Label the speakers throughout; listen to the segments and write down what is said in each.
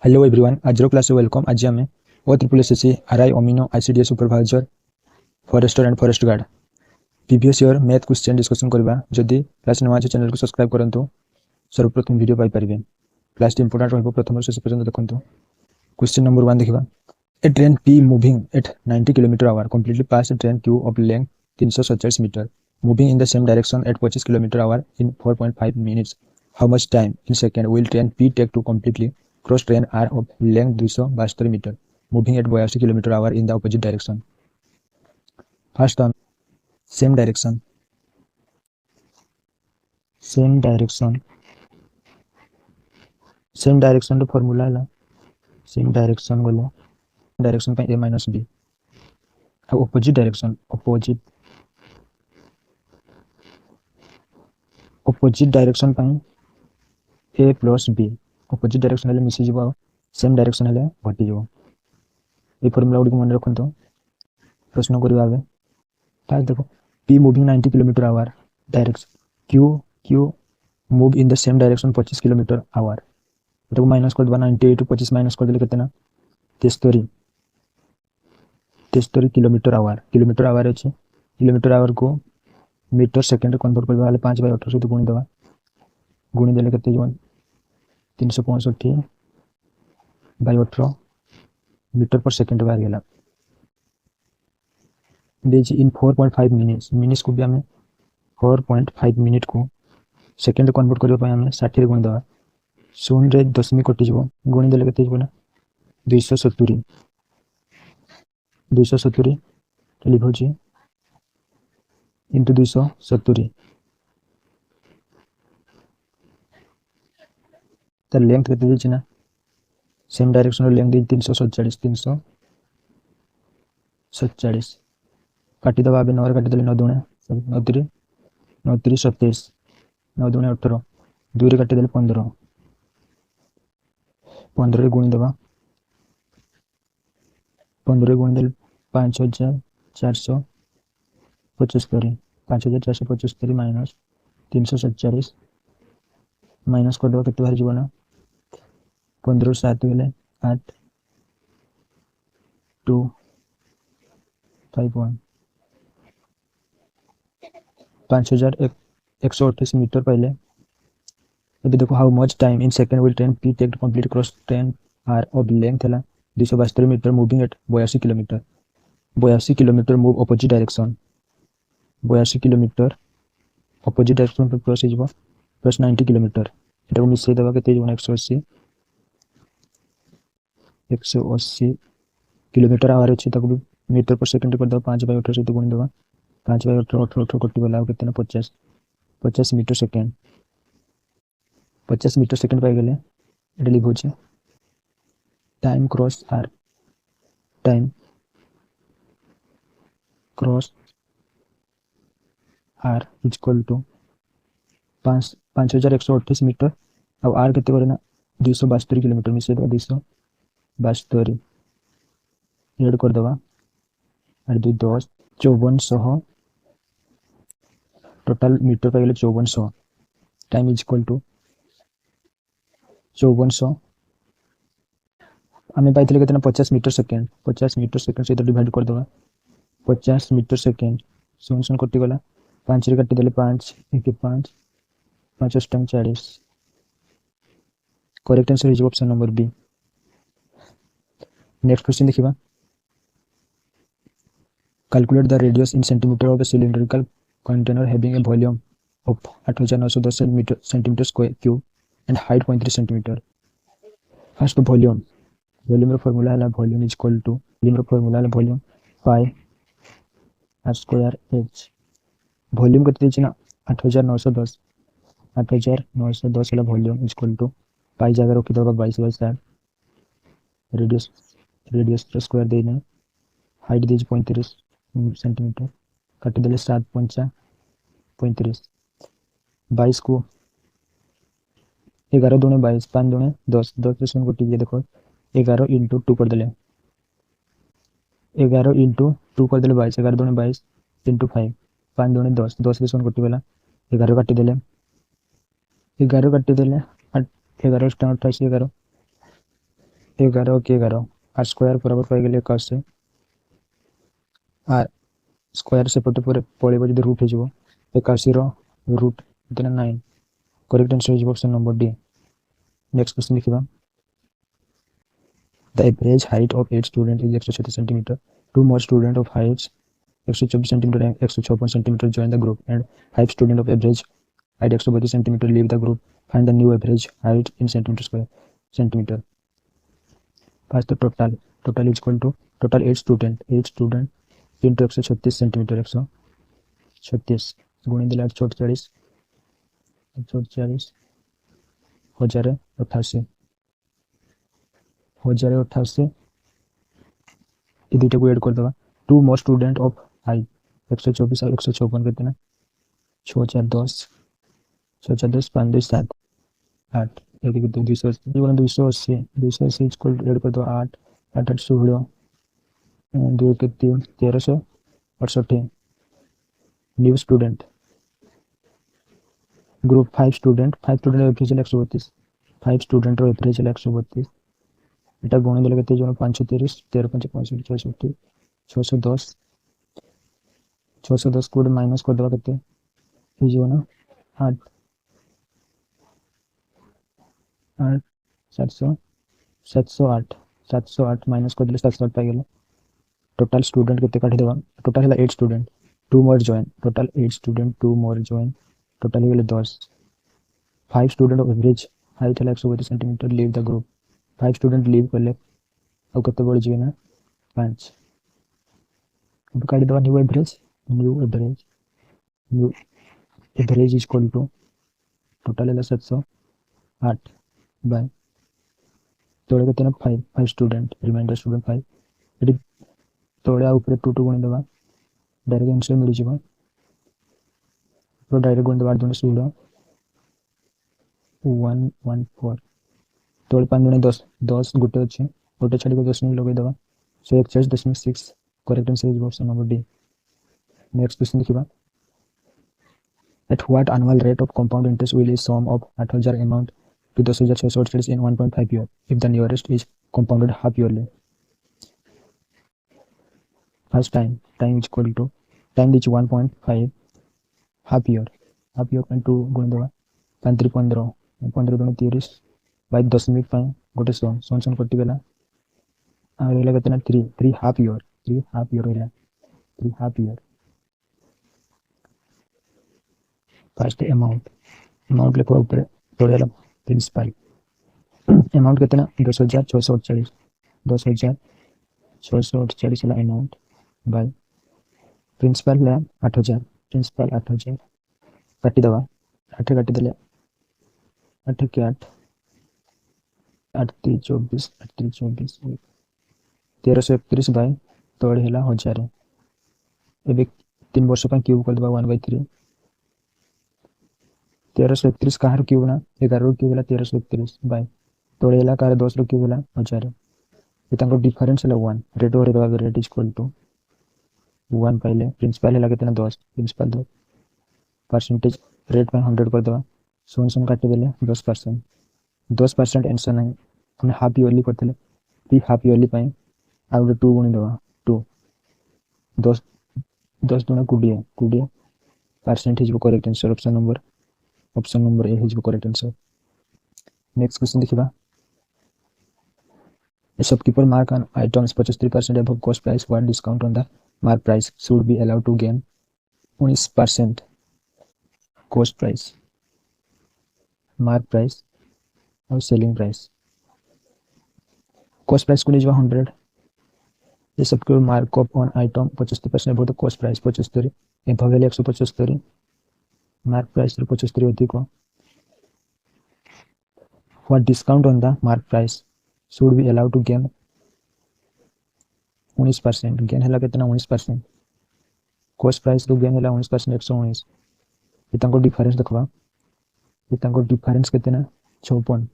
Speaker 1: Hello everyone, आज class welcome. आज आम ओ ट्रिपल एस आरआई अमीनो ICDS supervisor forester and forest guard previous year math question discussion करबा। जदि class नुआ चैनल को सब्सक्राइब करंतु सर्वप्रथम वीडियो पाई परिबे। क्लास इंपोर्टेंट रहबो, प्रथम से पर्यंत देखंतु। क्वेश्चन नंबर 1 देखिबा। A train P moving at 90 km/h completely passed a train Q of length 347 metre moving in the same direction at 25 km/h in 4.5 minutes. How much time in second will train P take to completely cross train R of length 272 metre moving at 82 km/h in the opposite direction? First one, same direction. Same direction. Same direction to formula है। Same direction बोले direction पे a minus b। अब opposite direction, opposite direction पे a plus b। opposite direction हेले मिसी जीवो, same direction हेले घटी जीवो। ये फॉर्मूला गुडी को मन रखंतु। प्रश्न करिवा आगे तार देखो p moving 90 km/h direction q move in the same direction 25 km/h। एटा को माइनस कर दबा 98 25 माइनस कर देले केतना 73 किलोमीटर/h अछि। किलोमीटर/h को मीटर सेकंड कन्वर्ट करबा वाले 5/18 से गुणी दबा। गुणी देले केते जीवन 365/18 मीटर पर सेकंड बाहर गेला। देछि इन 4.5 मिनिट्स को भी हमें 4.5 मिनिट को सेकंड कन्वर्ट करबा पय हमें 60 रे गुणी दबा। 0 रे दशमिक कटि जीवो। गुणी देले केते जीवो ना 270 लिख होछि इंटू 270 त लेंथ केते देछि ना सेम डायरेक्शन रो लेंथ दे 347 काटी दबा। बे 9 काटी देले 9 दुणे 9 27 9 दुणे 18 2 रे काटी देले 15 रे गुणी दबा। 15 रे गुणी देले 5475 5475 माइनस 347 माइनस कर दबा केते बाहर जीवो ना 15 7 गेले 8 2 5 1 5128 मीटर पहले। अभी देखो how much time in second will train P take to complete cross train R of length है 272 metre moving at 82 kilometre move opposite direction. 82 kilometre opposite direction पे क्रॉस हो प्लस 90 किलोमीटर एटा को मिसई दबा केते जीवन 180 किलोमीटर/h अछि। ताको भी मीटर पर सेकंड कर दबा 5/18 से गुणी दबा। 5/18 18 कटि गला केतना 50 मीटर सेकंड 50 मीटर सेकंड पाई गेले। एटा लिख होछि time cross R is equal to 5128 metre. अब आर केते करे ना 272 किलोमीटर मिसे दबा 272 ऐड कर दबा और 2 10 5400 टोटल मीटर पाई गेले 5400। टाइम इज इक्वल टू 5400 हमें पाइथिले केतना 50 मीटर सेकंड। 50 मीटर सेकंड से डिवाइड कर दबा 50 मीटर सेकंड 0 कटि गला 5 रे काटि देले 5 1 5 5 अष्टम 40। Correct answer is option number B. Next question देखिबा। Calculate the radius in centimetre of a cylindrical container having a volume of 8910 centimetre square cube and height 0.3 centimetre. First volume रो formula है volume is equal to volume pi R square h। Volume केते दिछि ना 8910 है volume is equal to pi जगह रखि दबा 22/7 radius square देने हाइट दे 35 सेंटीमीटर काटी देले 7 5 35 22 को 11 दूने 22 5 दूने 10 10 से को टिके देखो 11 × 2 कर देले 11 × 2 कर देले 22 11 दूने 22 × 5 5 दूने 10 10 से को टिकेला 11 काटी देले 11 काटी देले 11 28 11 11 के 11 आर स्क्वायर बराबर पाइगले 81 आर स्क्वायर से पटे पड़े जब रूट हो 81 रूट इतना 9 करेक्ट आंसर हो option number D. Next question देखिबा the average height of 8 student is 136 centimetre two more student of heights 124 centimetre and 156 centimetre join the group and 5 student of average height 132 centimetre leave the group find the new average height in centimetre square centimetre. First total is equal to total 8 student into 136 centimetre 136 गुणी दिला 48 1088 1088 ये दुटा को add कर दवा two more student of height 124 और 156 करते ना 6410 6410 5 2 7 8 एक 280 280 इसको ऐड कर दो 8 8 8 16 2 के 3 1368 new student group 5 student average 132 5 student average 132 এটা গুণে দিলে কত জন 530 13 5 65 610 610 को माइनस कर देबा कते हो जो ना 8 8 700 708 708 माइनस कर दिले 708 पाई गेल टोटल स्टूडेंट कते काटी देबा टोटल है 8 student 2 more join total 8 student 2 more join total गेल 10 5 स्टूडेंट ऑफ एवरेज हाइट है 132 centimetre leave the group 5 student leave कर ले अब कते बढ़ जी ना 5 अब काटी देबा new average is equal to total है 708 बाय तोड़े कते ना 5 स्टूडेंट रिमाइंडर स्टूडेंट 5 एटी तोड़े आ ऊपर 2 गुणी देबा डायरेक्ट आंसर मिल जीवा तो डायरेक्ट गुणी देबा 2 16 114 तोड़ 5 गुणे 10 10 गुटे अच्छे गोटे छाड़ी को 10 लगे देबा 141.6 correct answer is option number D. Next question देखिबा at what annual rate of compound interest will is sum of 8000 amount to 10648 in 1.5 year if the nearest is compounded half yearly। first time is equal to time is 1.5 half year में 2 गुण देबा 5 3 15 15 गुण 30 bye दशमिक पाए गोटे सोन कटि गला आ रहला केतना 3 हाफ ईयर रहला 3 हाफ ईयर। फर्स्ट अमाउंट लिखो ऊपर थोड़ा प्रिंसिपल अमाउंट कितना 10648 10648 है अमाउंट बाय प्रिंसिपल है 8000 प्रिंसिपल 8000 काटी दवा 8 काटी देले 8 के 8 8 3 24 8 3 24 1331 बाय तोड़ हैला 1000 एबे 3 वर्ष पर क्यूब कर दबा 1/3 1331 कहार क्यूब ना 11 क्यूब होला 1331 बाय तोड़ हैला कार 10 क्यूब होला 1000 ये तांको डिफरेंस है 1 रेट और रेट इज इक्वल टू 1 पहले प्रिंसिपल है कितना 10 प्रिंसिपल 2 परसेंटेज रेट में 100 कर दवा सोन काट देले 10% आंसर नहीं हमने हाफ ईयरली करते ती हाफ ईयरली पाए आ 2 गुणी दवा 2 10 10 गुणा 20 percentage correct answer option number A is correct answer. Next question देखिबा A shopkeeper mark on items 75% above cost price. What discount on the mark price should be allowed to gain 19% cost price, mark price और selling price? cost price को लीजिए 100 ये सबके markup on item 75% above the cost price 75 above है 175 mark price 75 अधिक हो what discount on the mark price should be allowed to gain 19% gain है कितना 19% कॉस्ट प्राइस को गेन है 19% 119 ये तांको डिफरेंस देखबा ये तांको डिफरेंस कितना 56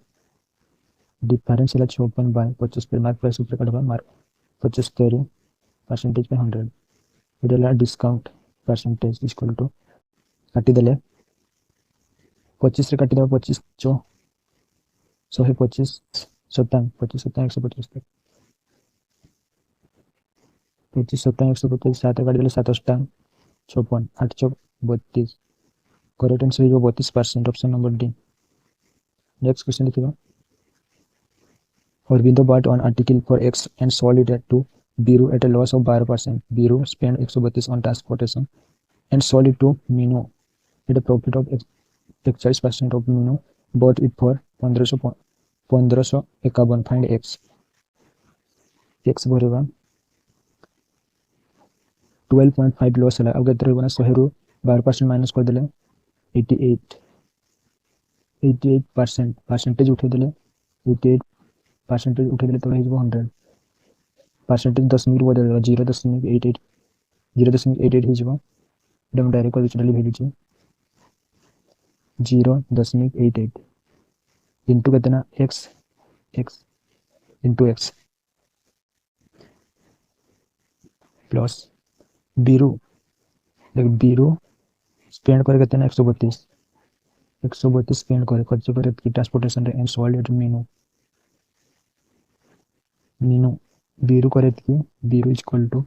Speaker 1: डिफरेंस है 56 बाय 75 मार्क प्राइस ऊपर काटबा मार्क 75 परसेंटेज पे 100 इधर डिस्काउंट परसेंटेज इक्वल टू काटी देले 25 रे काटी देबा 25 125 सत्तांग 25 तक 25 7 काट देले 7 अष्टांग 56 8 चौक 32 करेक्ट आंसर हो 32% option number D. Next question देखिए Aurobindo bought an article for X and sold it to Biru at a loss of 12%. Biru spent 132 on transportation and sold it to Mino at a profit of 41% of Mino bought it for 1551. Find X. X भरेगा 12.5 loss है। अब कहते हैं 100 रु 12% minus कर देले 88% percentage उठे देले 88% उठे देले तो रही 100 परसेंटेज 10 बदल 0.88 0.88 एकदम डायरेक्ट डिजिटली भेजी 0.88 इंटू कितना x x into x plus Biru देख बीरू स्पेंड करे कितना 132 स्पेंड करे खर्च करे ट्रांसपोर्टेशन रे and sold it Meenu Biru करे Biru is equal to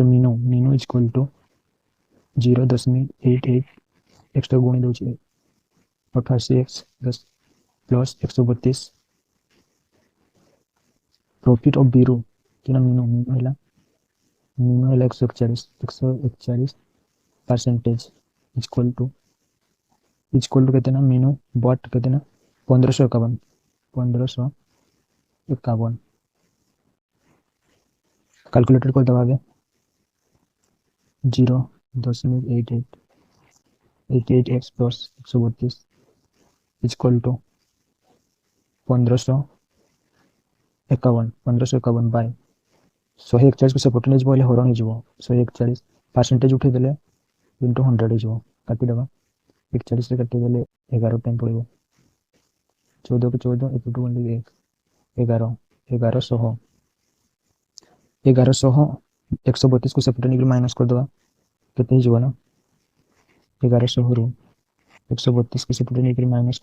Speaker 1: Meenu is equal to 0.88 extra गुणी दो 88x 10 plus 132 profit of Biru कि मीनू है 141 परसेंटेज इक्वल टू कितना मीनू बॉट कितना 1551 कैलकुलेटर को दबावे 0.88 प्लस 132 इक्वल टू 1551 बाय 141 को सपोर्ट नहीं बोले हरण हो 141 परसेंटेज उठे देले इंटू 100 हो काटी दबा 41 से काटी देले 11 टाइम पड़ो 14 को 14 1 2 1 11 1100 132 को सपोर्ट नहीं माइनस कर दबा कितने ही ना 1100 रु 132 को सपोर्ट नहीं माइनस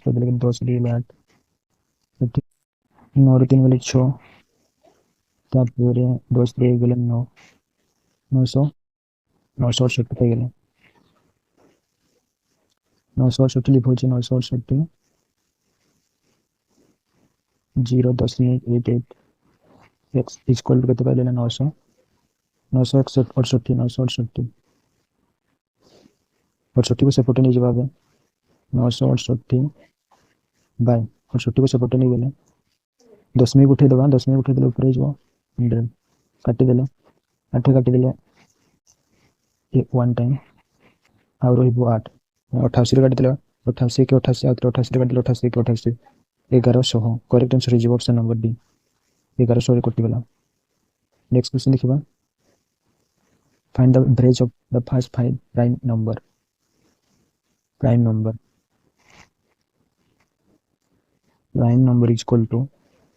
Speaker 1: कर देले 10 लिए 8 9 3 वाले 6 तारपरे 10 लिए गेले 9 968 पे गेले 968 लिख हो 968 0.88 x इक्वल टू कितना लेना 900 968 को सपोर्ट नहीं जवाब है 968 बाय 68 को सपोर्ट नहीं गेले 10 में उठे दबा 10 में उठे देले ऊपर जो 100 काटी देले 8 काटी देले एक वन टाइम और रही 8 88 काटी देले 88 के 88 और 88 काटी देले 88 के 88 1100 करेक्ट आंसर है ऑप्शन नंबर डी 1100 कटी गला। नेक्स्ट क्वेश्चन देखिबा find the average of the first 5 prime number is equal to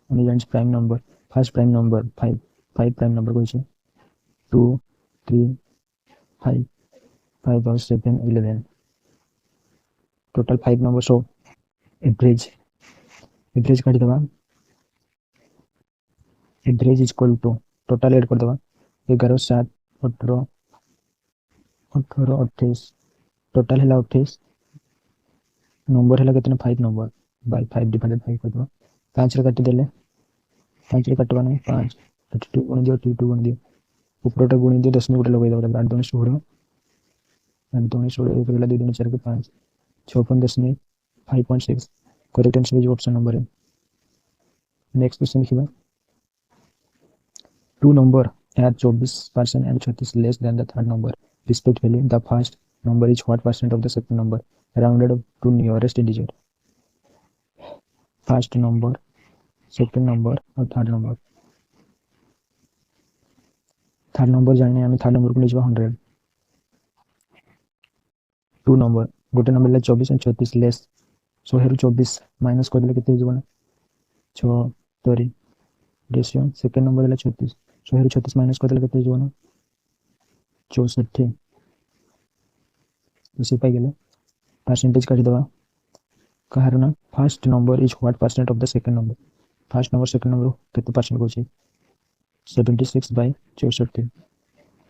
Speaker 1: prime number first prime number 5 prime number कोई 2 3 5 5 और 7 11 टोटल 5 नंबर सो एवरेज काट दबा average is equal to total add कर दबा 11 7 18 28 total है 28 number है कितना 5 नंबर बाय 5 डिवाइडेड 5 कर दबा 5 रे काट देले 5 रे काटवा नहीं 5 2 गुण दियो 2 गुण दियो ऊपरटा गुणी दियो 10 में गोटे लगे दबा 8 2 16 8 2 16 एक वेला 2 2 4 के 5 56 10 में 5.6 correct answer is option number है। नेक्स्ट क्वेश्चन देखिए to number are 24% and 36 less than the third number respectively. The first number is what percent of the second number rounded up to nearest digit? First number, second number और third number जानने हमें third number को ले 100 to number गोटे number ले 24 और 36 less 24 minus कर देले केते हो ना 6 तरी रेशियो सेकंड नंबर ले 36 36 माइनस कर देले केते हो ना 64 उसी पाई गेले परसेंटेज काट दबा कहार ना first number is what percent of the second number first number second number केते परसेंट को 76 बाय 64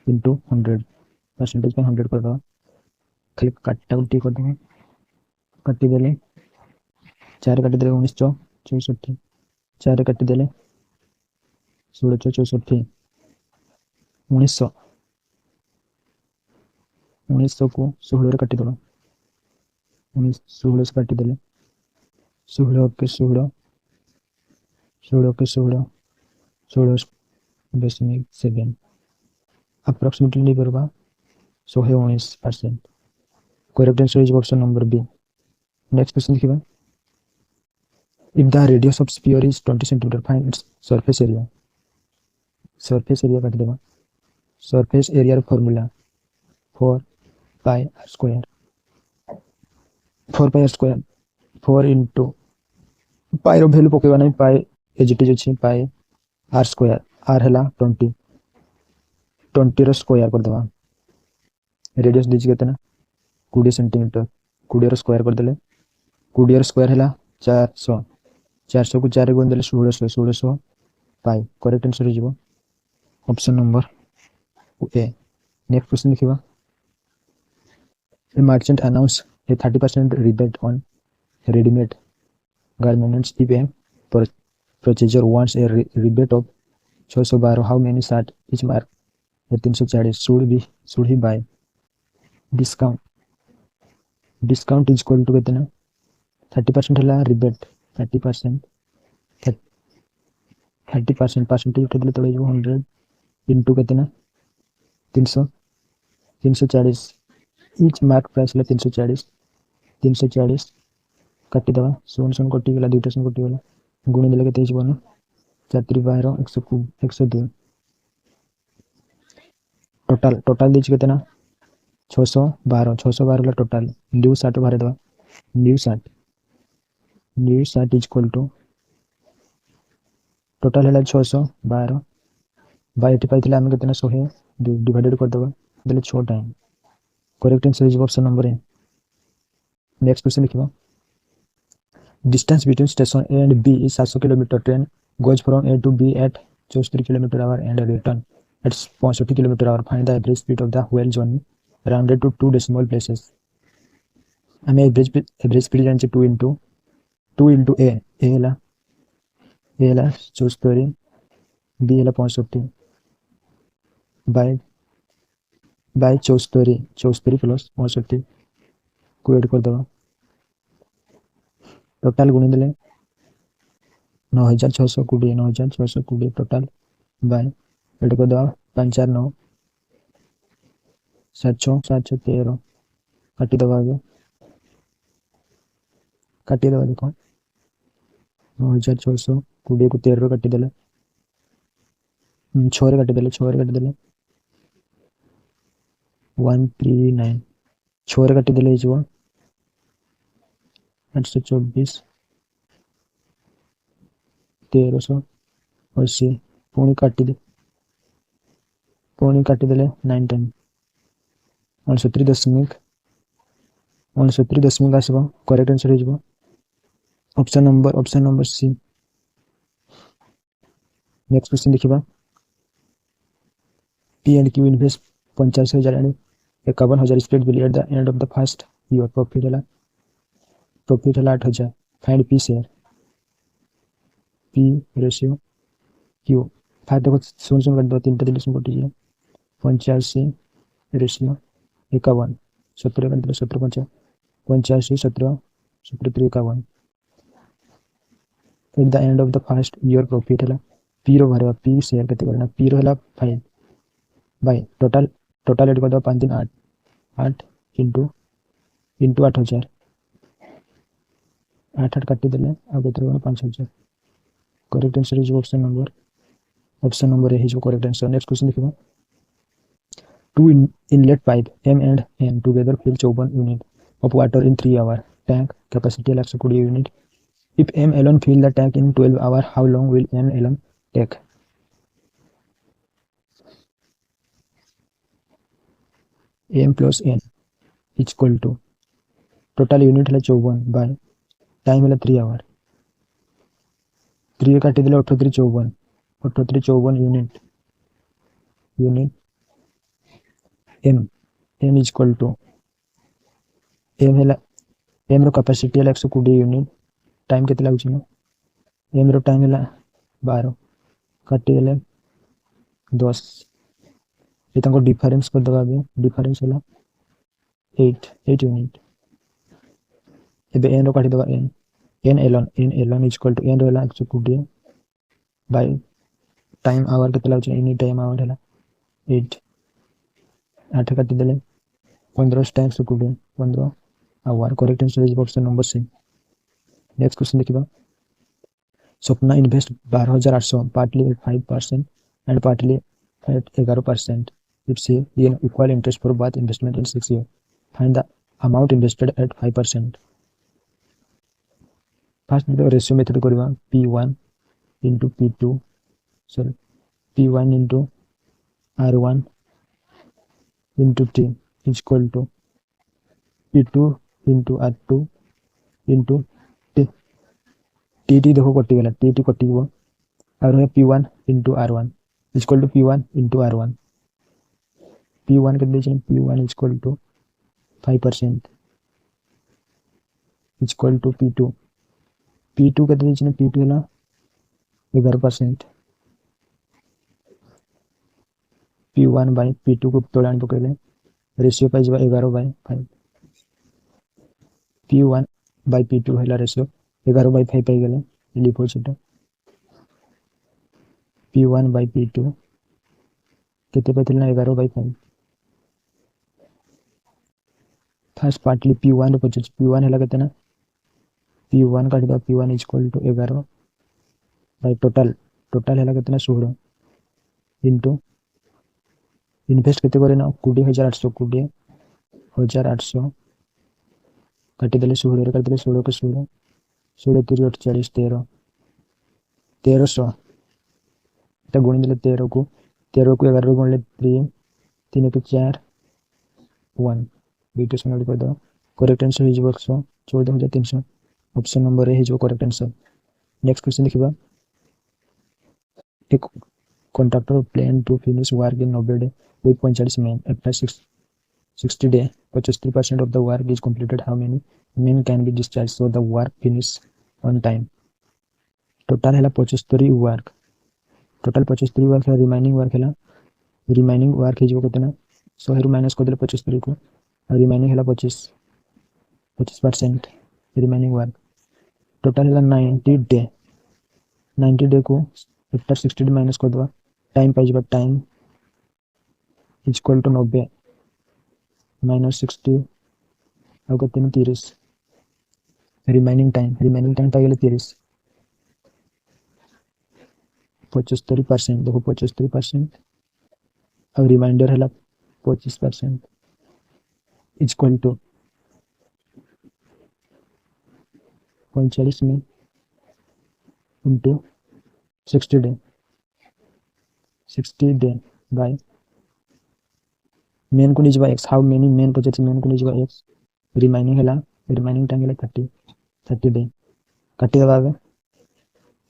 Speaker 1: इंटू 100 परसेंटेज पे 100 कर दो खाली काटा उल्टी कर दो काटी देले 4 काटी देले 1964 4 काटी देले 1664 1900 1900 को 16 रे काटी दो 16 से काटी देले 16 के 16 16 के 16 16.7 अप्रॉक्सिमेटली बरबा 119%. Correct answer is option number B. Next question लिखिबा if the radius of sphere is 20 cm find its surface area काट देबा surface area formula 4 pi r square 4 pi r square 4 into pi रो value पकेबा नै pi as it is अछि pi r square r हला 20 रो square कर देबा radius these केतना 20 centimetre 20 रो square कर देले 20 रो स्क्वायर हला 400 400 को 4 गुण देले 1600 पाई करेक्ट आंसर हो option number A next question लिखिबा a merchant announce a 30% rebate on ready-made garments if a purchaser wants a rebate of 612 how many shirts each mark 340 should he buy discount is equal to कितना 30% हला rebate 30% percentage उठे दिले तळे 100 into कितना 340 each mark price हला 340 काटी दवा 100 कटी गेला 200 कटी गेला गुणी देले केते हिजबो ना 4 102 टोटल दिछ कितना 612 टोटल न्यू 60 भरे दवा new 60 is equal to total है 612 बाय 80 पाइथिले हम कितना 100 डिवाइडेड कर दवा देले 6 time correct answer is option number A next question लिखिबा distance between station A and B is 700 kilometre train goes from A to B at 64 km/h and return at 65 km/h find the average speed of the whole journey rounded to two decimal places हमें average speed जान 2 into a हला 64 b हला 65 bye 64 plus 65 को add कर दवा total गुणी देले 9620 total bye add कर दवा 549 713 काटी दवा आगे काटी दवा देखो 9620 को 13 काटी देले 6 रे काटी देले 139 6 रे काटी देले हिजबो 824 1380 पुणी काटी देले 9 10 69 दशमिक आसबो करेक्ट आंसर हिजबो option number C next question लिखिबा P and Q invest 85,000 and 51,000 split bill at the end of the first year profit हला 8,000 find P share P ratio Q five देखो 0 कर दो 3 टा दिले 85 रेशियो 51 17 कर दिले 17 85 17 3 51 eight the end of the first year profit हला P रो भरवा पी शेयर केते करना पी रो हला 5 बाय टोटल एड कर दो 5 3 8 इनटू 8,000 8 काटी देले आगे तो 5,000 correct answer is option number A is correct answer next question लिखिबा two inlet pipe M and N together fill 54 unit of water in 3 hours tank capacity 120 unit if M alone fill the tank in 12 hours how long will M alone take M plus N is equal to total unit है 54 by time है 3 our 3 काटी देले 88 54 unit unit M equal to M है M रो capacity है 120 unit time केते लागुछ ना M रो time है 12 काटी देले 10 ये तांको डिफरेंस कर दबा भी डिफरेंस है 8 यूनिट एबे एन रो काटी दबा एन एलन इक्वल टू एन रो 120 बाय टाइम आवर केते लागुछ एनी टाइम आवर है 8 8 काटी देले 15 times 15 hour correct answer is option number C. Next question देखिबा Swapna invest 12800 partly at 5% and partly at 11% if she earn equal interest for both investment in 6 years find the amount invested at 5%। First जो ratio method करबा p1 into p2 sorry p1 into r1 into t is equal to p2 into r2 into t T देखो कटि गला T कटि गो और है p1 into r1 is equal to p1 into r1 p1 के लिए p1 is equal to 5% is equal to p2 के लिए p2 है ना 11% p1 by p2 को तोड़ान पकड़ले रेशियो पाई जब 11/5 p1 by p2 है रेशियो 11/5 पाई गले लिखो छोटा p1 by p2 कितने पे ना 11/5 फर्स्ट पार्टली p1 रे पचुच p1 है लगते ना p1 काट दो p1 is equal to 11 by total है लगते ना 16 इनटू इन्वेस्ट केते करे ना 20800 काटी देले 16 रे काटी देले 16 के 16 16 3 48 1300 ता गुणी देले 13 को 11 रे गुणले 3 3 के 4 1 बीटा सॉल्व कर दो correct answer is 14300 option number A है जो करेक्ट आंसर। नेक्स्ट क्वेश्चन देखिबा एक contractor plan to finish work in 90 day with 45 men after 60 day 53% of the work is completed how many men can be discharged so the work finish on time total है 75 work total 75 work है remaining work है जो कितना 100 रू minus कर देले 75 को और रिमेनिंग है 25% रिमेनिंग वर्क टोटल है 90 डे को आफ्टर 60 डे माइनस कर दवा टाइम पाई जब time is equal to 90 minus 60 और कितने में 30 रिमेनिंग टाइम पाई गले 30 75% देखो 75% और रिमाइंडर है 25% इज इक्वल टू 45 में इंटू 60 डे बाय मेन को लीजिए x how many main project main को लीजिए x रिमेनिंग टाइम है 30 डे काटी दबा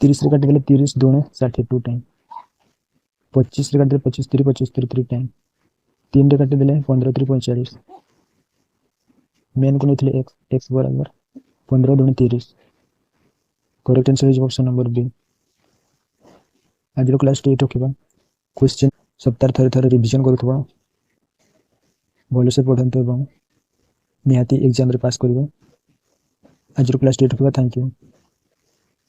Speaker 1: 30 रे काटी देले 30 2 62 टाइम 25 रे काटी देले 25 3 टाइम 3 रे काटी देले 15 3 45 मेन को निथले x बराबर 15 2 30 correct answer is option number B. आज रो क्लास 8 रखिबा क्वेश्चन सप्ताह थरे रिवीजन करथबा भलो से पढ़ंतो एवं निहाती एग्जाम रे पास करबो। आज रो क्लास 8 रखिबा थैंक यू।